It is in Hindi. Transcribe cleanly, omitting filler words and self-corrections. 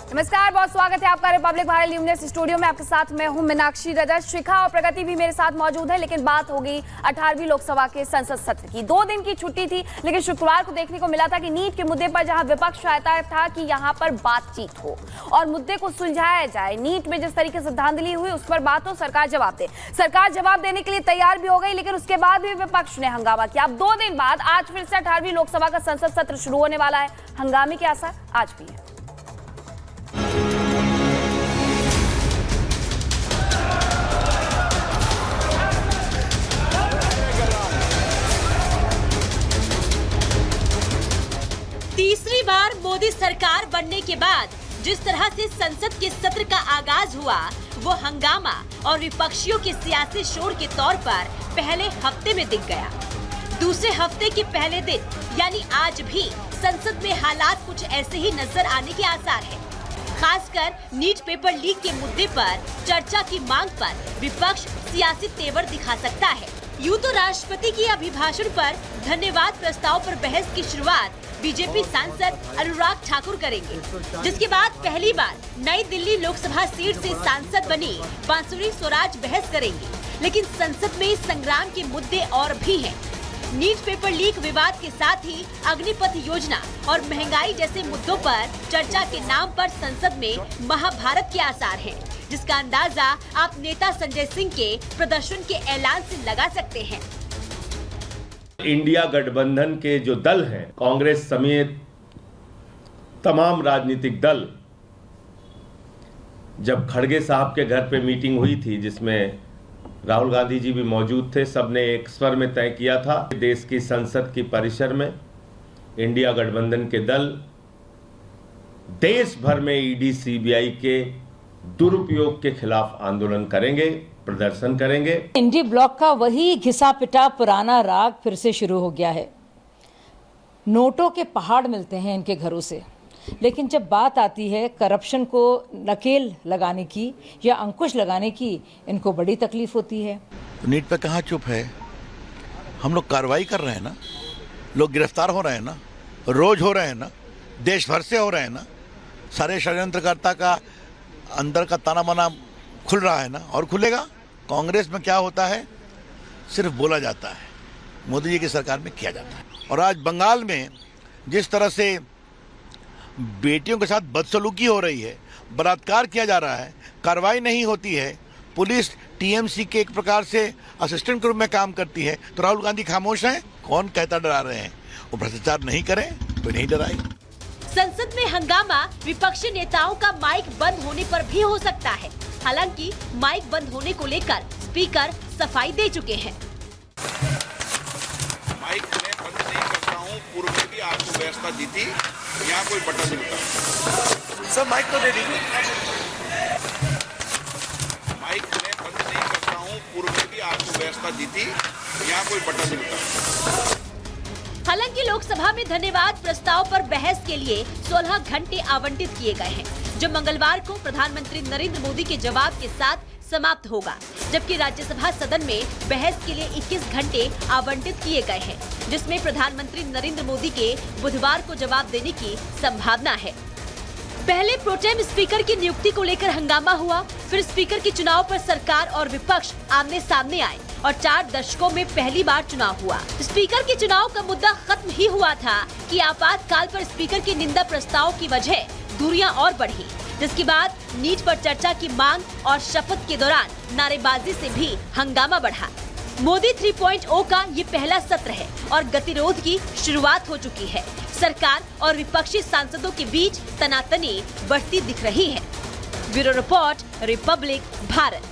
नमस्कार, बहुत स्वागत है आपका रिपब्लिक भारत न्यूज़ स्टूडियो में। आपके साथ मैं हूं मीनाक्षी रजत। शिखा और प्रगति भी मेरे साथ मौजूद है। लेकिन बात होगी 18वीं लोकसभा के संसद सत्र की। 2 दिन की छुट्टी थी, लेकिन शुक्रवार को देखने को मिला था कि नीट के मुद्दे पर जहां विपक्ष चाहता था कि यहां पर बातचीत हो और मुद्दे को सुलझाया जाए, नीट में जिस तरीके से धांधली हुई उस पर बात हो, सरकार जवाब दे। सरकार जवाब देने के लिए तैयार भी हो गई, लेकिन उसके बाद भी विपक्ष ने हंगामा किया। अब 2 दिन बाद आज फिर से 18वीं लोकसभा का संसद सत्र शुरू होने वाला है। हंगामे के आसार आज भी है। तीसरी बार मोदी सरकार बनने के बाद जिस तरह से संसद के सत्र का आगाज हुआ, वो हंगामा और विपक्षियों के सियासी शोर के तौर पर पहले हफ्ते में दिख गया। दूसरे हफ्ते के पहले दिन यानी आज भी संसद में हालात कुछ ऐसे ही नजर आने के आसार हैं। खासकर नीट पेपर लीक के मुद्दे पर चर्चा की मांग पर विपक्ष सियासी तेवर दिखा सकता है। यूं तो राष्ट्रपति के अभिभाषण पर धन्यवाद प्रस्ताव पर बहस की शुरुआत बीजेपी सांसद अनुराग ठाकुर करेंगे, जिसके बाद पहली बार नई दिल्ली लोकसभा सीट से सांसद बनी बांसुरी स्वराज बहस करेंगी। लेकिन संसद में संग्राम के मुद्दे और भी हैं। नीट पेपर लीक विवाद के साथ ही अग्निपथ योजना और महंगाई जैसे मुद्दों पर चर्चा के नाम पर संसद में महाभारत के आसार हैं, जिसका अंदाजा आप नेता संजय सिंह के प्रदर्शन के ऐलान से लगा सकते हैं। इंडिया गठबंधन के जो दल हैं, कांग्रेस समेत तमाम राजनीतिक दल, जब खड़गे साहब के घर पे मीटिंग हुई थी जिसमें राहुल गांधी जी भी मौजूद थे, सबने एक स्वर में तय किया था देश की संसद की परिसर में इंडिया गठबंधन के दल देश भर में ईडी सीबीआई के दुरुपयोग के खिलाफ आंदोलन करेंगे, प्रदर्शन करेंगे। इंडी ब्लॉक का वही घिसा पिटा पुराना राग फिर से शुरू हो गया है। नोटों के पहाड़ मिलते हैं इनके घरों से, लेकिन जब बात आती है करप्शन को नकेल लगाने की या अंकुश लगाने की, इनको बड़ी तकलीफ होती है। नीट पे कहाँ चुप है? हम लोग कार्रवाई कर रहे हैं ना, लोग गिरफ्तार हो रहे हैं ना, रोज हो रहे हैं ना, देश भर से हो रहे हैं ना। सारे षड्यंत्रकर्ता का अंदर का ताना बाना खुल रहा है ना, और खुलेगा। कांग्रेस में क्या होता है? सिर्फ बोला जाता है, मोदी जी की सरकार में किया जाता है। और आज बंगाल में जिस तरह से बेटियों के साथ बदसलूकी हो रही है, बलात्कार किया जा रहा है, कार्रवाई नहीं होती है, पुलिस टीएमसी के एक प्रकार से असिस्टेंट ग्रुप में काम करती है, तो राहुल गांधी खामोश हैं। कौन कहता डरा रहे हैं? वो भ्रष्टाचार नहीं करें तो नहीं डराई। संसद में हंगामा विपक्षी नेताओं का माइक बंद होने पर भी हो सकता है। हालांकि माइक बंद होने को लेकर स्पीकर सफाई दे चुके हैं। माइक मैं बंद नहीं करता हूँ, पूर्व में भी आपको व्यवस्था दी थी, यहाँ कोई बटन नहीं होता। सर माइक तो दे दीजिए। माइक मैं बंद नहीं करता हूँ, पूर्व में भी आपको व्यवस्था दी थी, यहाँ कोई बटन नहीं होता। हालांकि लोकसभा में धन्यवाद प्रस्ताव पर बहस के लिए 16 घंटे आवंटित किए गए हैं, जो मंगलवार को प्रधानमंत्री नरेंद्र मोदी के जवाब के साथ समाप्त होगा। जबकि राज्यसभा सदन में बहस के लिए 21 घंटे आवंटित किए गए हैं, जिसमें प्रधानमंत्री नरेंद्र मोदी के बुधवार को जवाब देने की संभावना है। पहले प्रोटेम स्पीकर की नियुक्ति को लेकर हंगामा हुआ, फिर स्पीकर के चुनाव पर सरकार और विपक्ष आमने सामने आए और 4 दशकों में पहली बार चुनाव हुआ। स्पीकर के चुनाव का मुद्दा खत्म ही हुआ था कि आपातकाल पर स्पीकर की निंदा प्रस्ताव की वजह दूरियां और बढ़ी, जिसके बाद नीट पर चर्चा की मांग और शपथ के दौरान नारेबाजी से भी हंगामा बढ़ा। मोदी 3.0 का ये पहला सत्र है और गतिरोध की शुरुआत हो चुकी है। सरकार और विपक्षी सांसदों के बीच तनातनी बढ़ती दिख रही है। Bureau report, Republic Bharat.